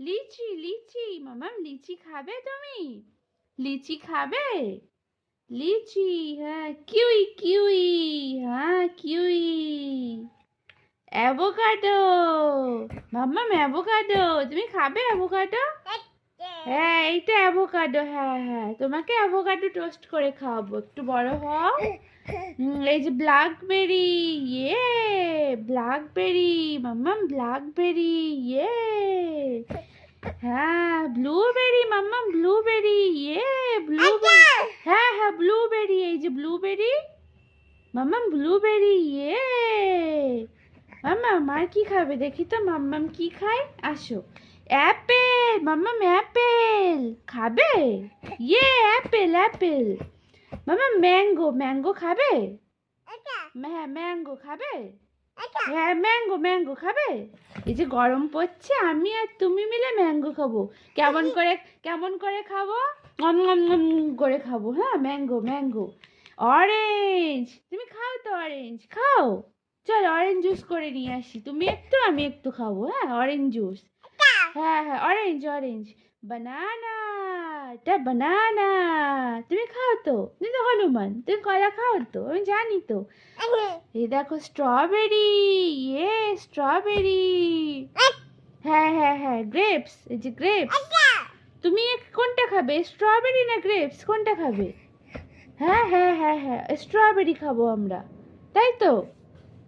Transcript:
লিচি লিচি মামাম লিচি খাবে তুমি? লিচি খাবে? লিচি, হ্যাঁ। কিউই কিউই, হ্যাঁ কিউই। অ্যাভোকাডো, মাম্মাম অ্যাভোকাডো, তুমি খাবে অ্যাভোকাডো? হ্যাঁ এইটা অ্যাভোকাডো, হ্যাঁ হ্যাঁ, তোমাকে অ্যাভোকাডো টোস্ট করে খাওয়াবো, একটু বড় হও। এই যে ব্ল্যাকবেরি, ইয়ে ব্ল্যাকবেরি, মাম্মাম ব্ল্যাকবেরি, ইয়ে। হ্যাঁ ব্লুবেরি, মাম্মাম ব্লুবেরি, ইয়ে ব্লুবেরি, হ্যাঁ হ্যাঁ ব্লুবেরি, এই যে ব্লুবেরি, মাম্মাম ব্লুবেরি, ইয়ে। মাম্মাম আর কি খাবে দেখি তো, মাম্মাম কি খায়, আসো। অ্যাপেল, মাম্মাম অ্যাপেল খাবে? ইয়ে অ্যাপেল অ্যাপেল। মাম্মাম ম্যাঙ্গো, ম্যাঙ্গো খাবে? হ্যাঁ ম্যাঙ্গো খাবে? হ্যাঁ ম্যাঙ্গো, ম্যাঙ্গো খাবে? এই যে গরম পড়ছে, আমি আর তুমি মিলে ম্যাঙ্গো খাবো। কেমন করে খাবো? নম নম নম করে খাবো, হ্যাঁ ম্যাঙ্গো ম্যাঙ্গো। অরেঞ্জ, তুমি খাও তো অরেঞ্জ, খাও। চল অরেঞ্জ জুস করে নিয়ে আসি, তুমি একটু আমি একটু খাবো, হ্যাঁ অরেঞ্জ জুস। হ্যাঁ হ্যাঁ অরেঞ্জ অরেঞ্জ। বানানা, এটা বানানা, তুমি খাও তো, তুমি তো হনুমান, তুমি কলা খাও তো, আমি জানি তো। এই দেখো স্ট্রবেরি, ইয়ে স্ট্রবেরি। হ্যাঁ হ্যাঁ হ্যাঁ গ্রেপস, এই যে গ্রেপস। তুমি কোনটা খাবে, স্ট্রবেরি না গ্রেপস, কোনটা খাবে? হ্যাঁ হ্যাঁ হ্যাঁ হ্যাঁ স্ট্রবেরি খাবো আমরা, তাই তো।